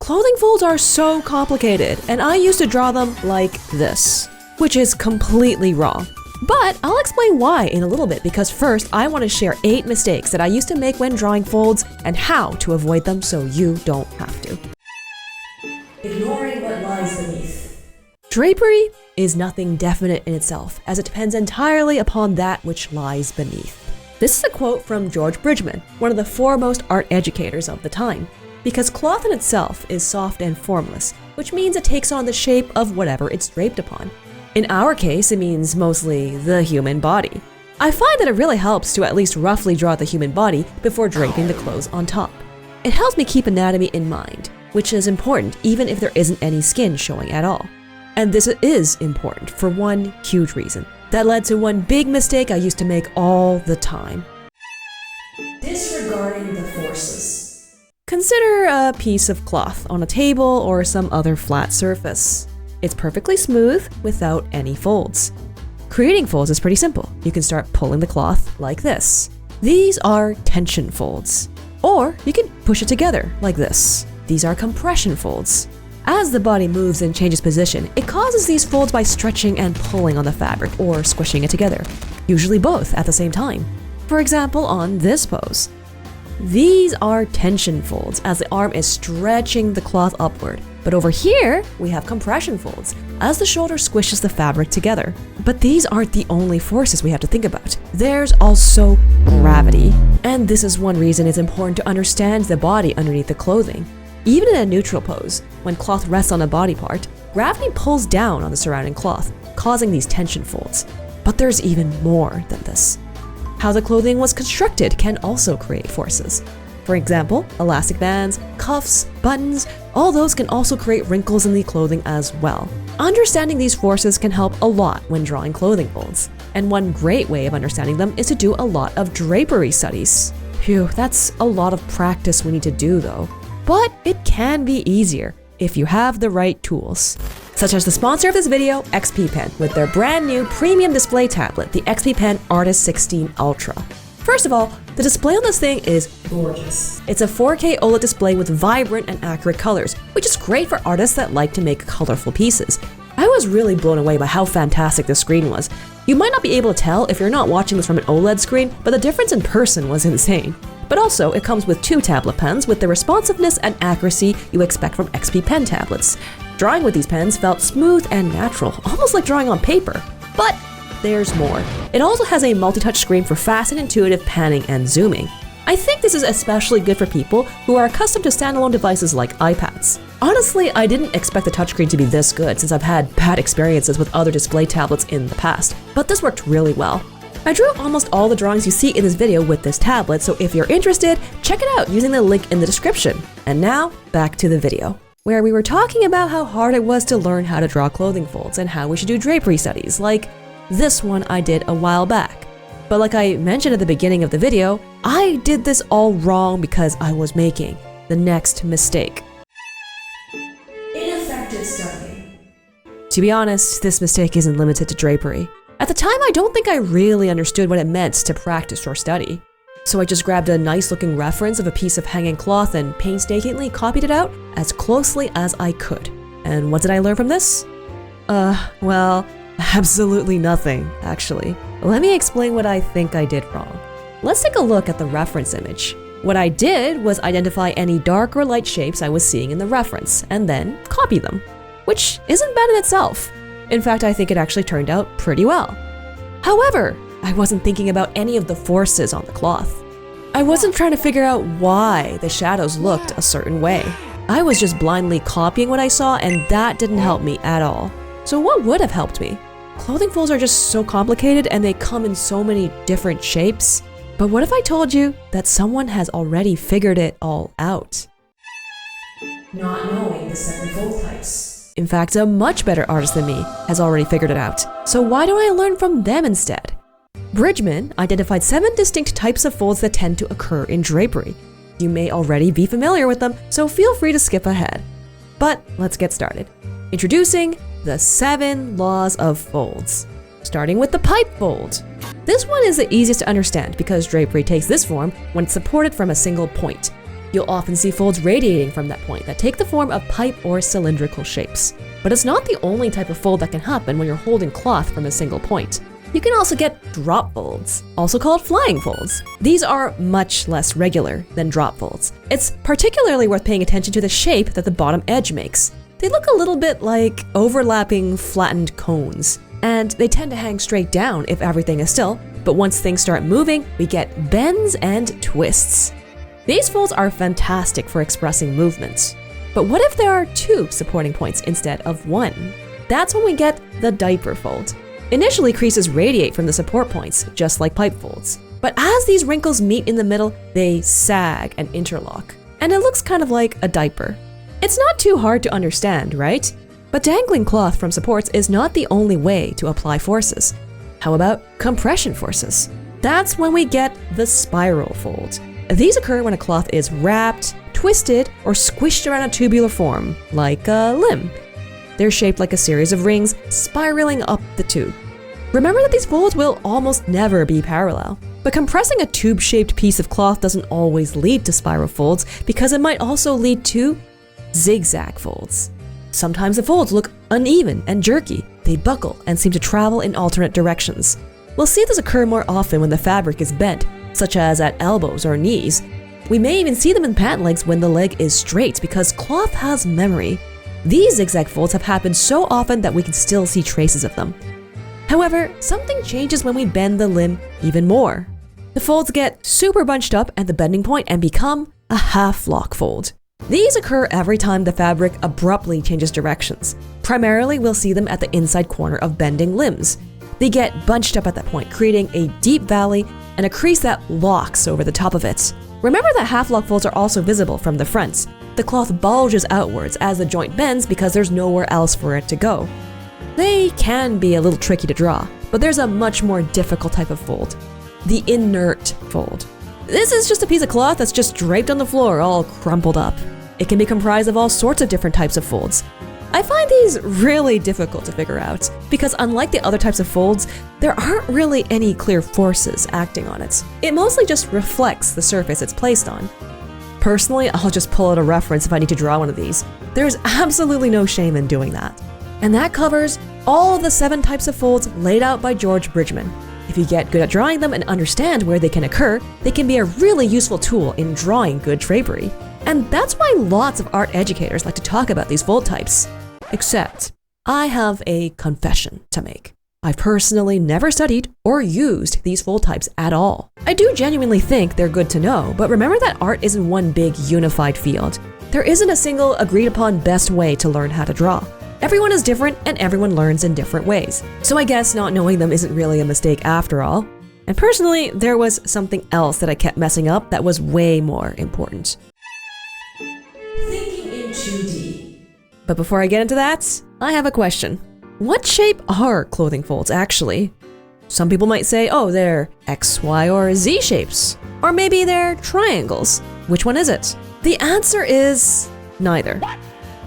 Clothing folds are so complicated, and I used to draw them like this, which is completely wrong. But I'll explain why in a little bit, because first I want to share 8 mistakes that I used to make when drawing folds and how to avoid them so you don't have to. Ignoring what lies beneath. Drapery is nothing definite in itself, as it depends entirely upon that which lies beneath. This is a quote from George Bridgman, one of the foremost art educators of the time. Because cloth in itself is soft and formless, which means it takes on the shape of whatever it's draped upon. In our case, it means mostly the human body. I find that it really helps to at least roughly draw the human body before draping the clothes on top. It helps me keep anatomy in mind, which is important even if there isn't any skin showing at all. And this is important for one huge reason. That led to one big mistake I used to make all the time. Disregarding the forces. Consider a piece of cloth on a table or some other flat surface. It's perfectly smooth without any folds. Creating folds is pretty simple. You can start pulling the cloth like this. These are tension folds. Or you can push it together like this. These are compression folds. As the body moves and changes position, it causes these folds by stretching and pulling on the fabric or squishing it together, usually both at the same time. For example, on this pose. These are tension folds as the arm is stretching the cloth upward. But over here, we have compression folds as the shoulder squishes the fabric together. But these aren't the only forces we have to think about. There's also gravity. And this is one reason it's important to understand the body underneath the clothing. Even in a neutral pose, when cloth rests on a body part, gravity pulls down on the surrounding cloth, causing these tension folds. But there's even more than this. How the clothing was constructed can also create forces. For example, elastic bands, cuffs, buttons, all those can also create wrinkles in the clothing as well. Understanding these forces can help a lot when drawing clothing folds. And one great way of understanding them is to do a lot of drapery studies. Phew, that's a lot of practice we need to do though. But it can be easier if you have the right tools. Such as the sponsor of this video, XP Pen, with their brand new premium display tablet, the XP Pen Artist 16 Ultra. First of all, the display on this thing is gorgeous. It's a 4K OLED display with vibrant and accurate colors, which is great for artists that like to make colorful pieces. I was really blown away by how fantastic the screen was. You might not be able to tell if you're not watching this from an OLED screen, but the difference in person was insane. But also, it comes with 2 tablet pens with the responsiveness and accuracy you expect from XP Pen tablets. Drawing with these pens felt smooth and natural, almost like drawing on paper. But there's more. It also has a multi-touch screen for fast and intuitive panning and zooming. I think this is especially good for people who are accustomed to standalone devices like iPads. Honestly, I didn't expect the touchscreen to be this good since I've had bad experiences with other display tablets in the past, but this worked really well. I drew almost all the drawings you see in this video with this tablet, so if you're interested, check it out using the link in the description. And now, back to the video, where we were talking about how hard it was to learn how to draw clothing folds and how we should do drapery studies, like this one I did a while back. But like I mentioned at the beginning of the video, I did this all wrong because I was making the next mistake. Ineffective studying. To be honest, this mistake isn't limited to drapery. At the time, I don't think I really understood what it meant to practice or study. So I just grabbed a nice looking reference of a piece of hanging cloth and painstakingly copied it out as closely as I could. And what did I learn from this? Well, absolutely nothing, actually. Let me explain what I think I did wrong. Let's take a look at the reference image. What I did was identify any dark or light shapes I was seeing in the reference, and then copy them, which isn't bad in itself. In fact, I think it actually turned out pretty well. However, I wasn't thinking about any of the forces on the cloth. I wasn't trying to figure out why the shadows looked a certain way. I was just blindly copying what I saw, and that didn't help me at all. So what would have helped me? Clothing folds are just so complicated and they come in so many different shapes. But what if I told you that someone has already figured it all out? Not knowing the 7 fold types. In fact, a much better artist than me has already figured it out. So why don't I learn from them instead? Bridgman identified 7 distinct types of folds that tend to occur in drapery. You may already be familiar with them, so feel free to skip ahead. But let's get started. Introducing the 7 laws of folds. Starting with the pipe fold. This one is the easiest to understand because drapery takes this form when it's supported from a single point. You'll often see folds radiating from that point that take the form of pipe or cylindrical shapes. But it's not the only type of fold that can happen when you're holding cloth from a single point. You can also get drop folds, also called flying folds. These are much less regular than drop folds. It's particularly worth paying attention to the shape that the bottom edge makes. They look a little bit like overlapping flattened cones, and they tend to hang straight down if everything is still, but once things start moving, we get bends and twists. These folds are fantastic for expressing movements. But what if there are 2 supporting points instead of 1? That's when we get the diaper fold. Initially, creases radiate from the support points, just like pipe folds. But as these wrinkles meet in the middle, they sag and interlock. And it looks kind of like a diaper. It's not too hard to understand, right? But dangling cloth from supports is not the only way to apply forces. How about compression forces? That's when we get the spiral fold. These occur when a cloth is wrapped, twisted, or squished around a tubular form, like a limb. They're shaped like a series of rings spiraling up the tube. Remember that these folds will almost never be parallel. But compressing a tube-shaped piece of cloth doesn't always lead to spiral folds because it might also lead to zigzag folds. Sometimes the folds look uneven and jerky. They buckle and seem to travel in alternate directions. We'll see this occur more often when the fabric is bent, such as at elbows or knees. We may even see them in pant legs when the leg is straight because cloth has memory. These zigzag folds have happened so often that we can still see traces of them. However, something changes when we bend the limb even more. The folds get super bunched up at the bending point and become a half-lock fold. These occur every time the fabric abruptly changes directions. Primarily, we'll see them at the inside corner of bending limbs. They get bunched up at that point, creating a deep valley and a crease that locks over the top of it. Remember that half-lock folds are also visible from the front. The cloth bulges outwards as the joint bends because there's nowhere else for it to go. They can be a little tricky to draw, but there's a much more difficult type of fold, the inert fold. This is just a piece of cloth that's just draped on the floor, all crumpled up. It can be comprised of all sorts of different types of folds. I find these really difficult to figure out because unlike the other types of folds, there aren't really any clear forces acting on it. It mostly just reflects the surface it's placed on. Personally, I'll just pull out a reference if I need to draw one of these. There's absolutely no shame in doing that. And that covers all of the 7 types of folds laid out by George Bridgman. If you get good at drawing them and understand where they can occur, they can be a really useful tool in drawing good drapery. And that's why lots of art educators like to talk about these fold types. Except, I have a confession to make. I've personally never studied or used these fold types at all. I do genuinely think they're good to know, but remember that art isn't one big unified field. There isn't a single agreed upon best way to learn how to draw. Everyone is different and everyone learns in different ways. So I guess not knowing them isn't really a mistake after all. And personally, there was something else that I kept messing up that was way more important. Thinking in 2D. But before I get into that, I have a question. What shape are clothing folds actually? Some people might say, oh, they're X, Y, or Z shapes. Or maybe they're triangles. Which one is it? The answer is neither.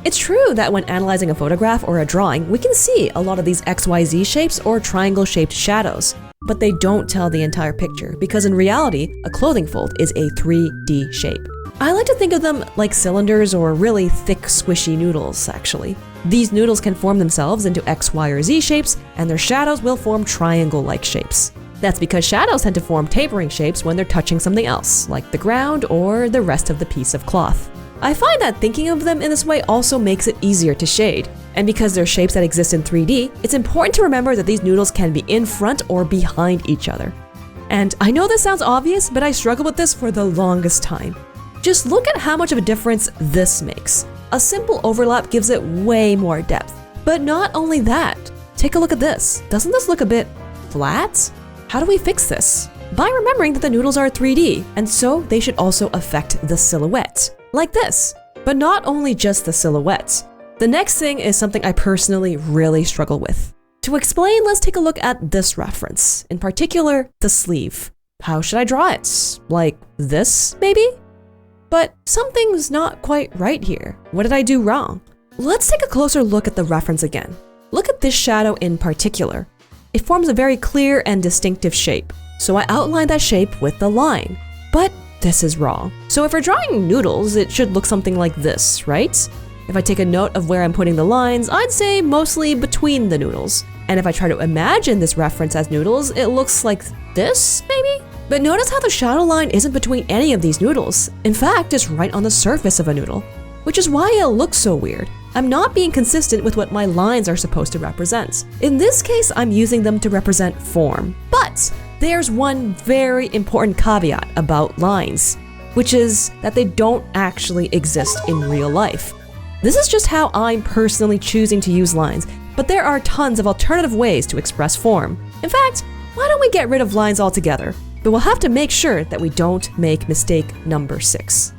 It's true that when analyzing a photograph or a drawing, we can see a lot of these XYZ shapes or triangle-shaped shadows, but they don't tell the entire picture because in reality, a clothing fold is a 3D shape. I like to think of them like cylinders or really thick, squishy noodles, actually. These noodles can form themselves into X, Y, or Z shapes, and their shadows will form triangle-like shapes. That's because shadows tend to form tapering shapes when they're touching something else, like the ground or the rest of the piece of cloth. I find that thinking of them in this way also makes it easier to shade. And because they're shapes that exist in 3D, it's important to remember that these noodles can be in front or behind each other. And I know this sounds obvious, but I struggled with this for the longest time. Just look at how much of a difference this makes. A simple overlap gives it way more depth. But not only that, take a look at this. Doesn't this look a bit flat? How do we fix this? By remembering that the noodles are 3D, and so they should also affect the silhouette. Like this. But not only just the silhouette. The next thing is something I personally really struggle with. To explain, let's take a look at this reference, in particular, the sleeve. How should I draw it? Like this, maybe? But something's not quite right here. What did I do wrong? Let's take a closer look at the reference again. Look at this shadow in particular. It forms a very clear and distinctive shape, so I outlined that shape with the line. But this is wrong. So if we're drawing noodles, it should look something like this, right? If I take a note of where I'm putting the lines, I'd say mostly between the noodles. And if I try to imagine this reference as noodles, it looks like this, maybe? But notice how the shadow line isn't between any of these noodles. In fact, it's right on the surface of a noodle, which is why it looks so weird. I'm not being consistent with what my lines are supposed to represent. In this case, I'm using them to represent form. But there's one very important caveat about lines, which is that they don't actually exist in real life. This is just how I'm personally choosing to use lines, but there are tons of alternative ways to express form. In fact, why don't we get rid of lines altogether? But we'll have to make sure that we don't make mistake number 6.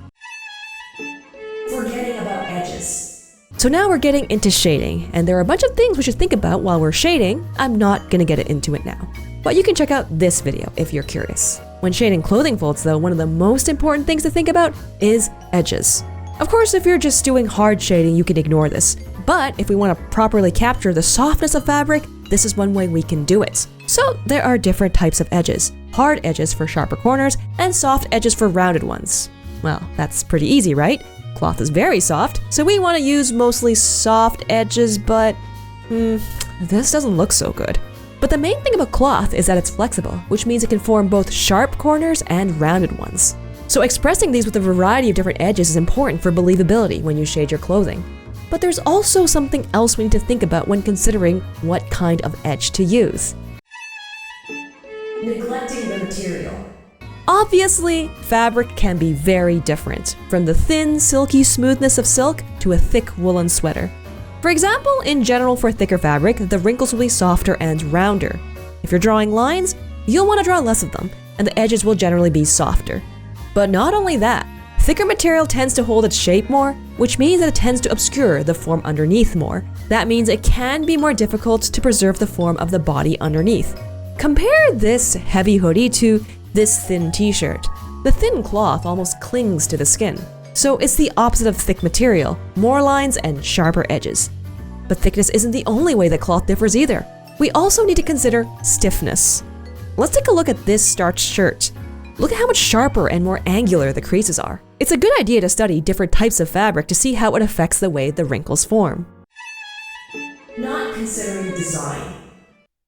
Forgetting about edges. So now we're getting into shading, and there are a bunch of things we should think about while we're shading. I'm not gonna get into it now, but you can check out this video if you're curious. When shading clothing folds though, one of the most important things to think about is edges. Of course, if you're just doing hard shading, you can ignore this. But if we want to properly capture the softness of fabric, this is one way we can do it. So there are different types of edges. Hard edges for sharper corners, and soft edges for rounded ones. Well, that's pretty easy, right? Cloth is very soft, so we want to use mostly soft edges, but this doesn't look so good. But the main thing about cloth is that it's flexible, which means it can form both sharp corners and rounded ones. So expressing these with a variety of different edges is important for believability when you shade your clothing. But there's also something else we need to think about when considering what kind of edge to use. Neglecting the material. Obviously, fabric can be very different, from the thin, silky smoothness of silk to a thick woolen sweater. For example, in general for thicker fabric, the wrinkles will be softer and rounder. If you're drawing lines, you'll want to draw less of them, and the edges will generally be softer. But not only that, thicker material tends to hold its shape more, which means that it tends to obscure the form underneath more. That means it can be more difficult to preserve the form of the body underneath. Compare this heavy hoodie to this thin t-shirt. The thin cloth almost clings to the skin. So it's the opposite of thick material, more lines and sharper edges. But thickness isn't the only way that cloth differs either. We also need to consider stiffness. Let's take a look at this starched shirt. Look at how much sharper and more angular the creases are. It's a good idea to study different types of fabric to see how it affects the way the wrinkles form. Not considering design.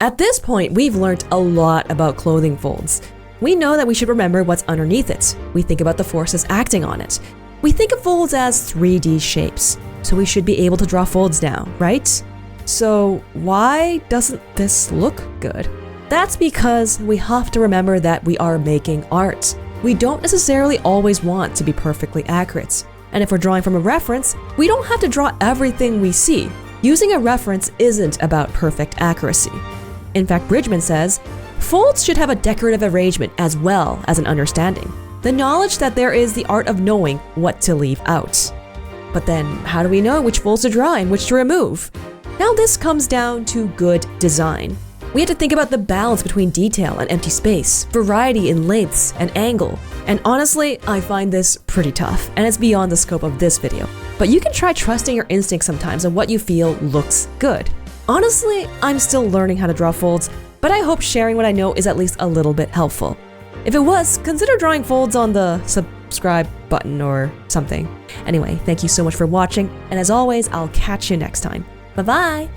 At this point, we've learned a lot about clothing folds. We know that we should remember what's underneath it. We think about the forces acting on it. We think of folds as 3D shapes, so we should be able to draw folds down, right? So why doesn't this look good? That's because we have to remember that we are making art. We don't necessarily always want to be perfectly accurate. And if we're drawing from a reference, we don't have to draw everything we see. Using a reference isn't about perfect accuracy. In fact, Bridgman says, folds should have a decorative arrangement as well as an understanding. The knowledge that there is the art of knowing what to leave out. But then, how do we know which folds to draw and which to remove? Now this comes down to good design. We have to think about the balance between detail and empty space, variety in lengths and angle. And honestly, I find this pretty tough, and it's beyond the scope of this video. But you can try trusting your instincts sometimes on what you feel looks good. Honestly, I'm still learning how to draw folds, but I hope sharing what I know is at least a little bit helpful. If it was, consider drawing folds on the subscribe button or something. Anyway, thank you so much for watching, and as always, I'll catch you next time. Bye-bye!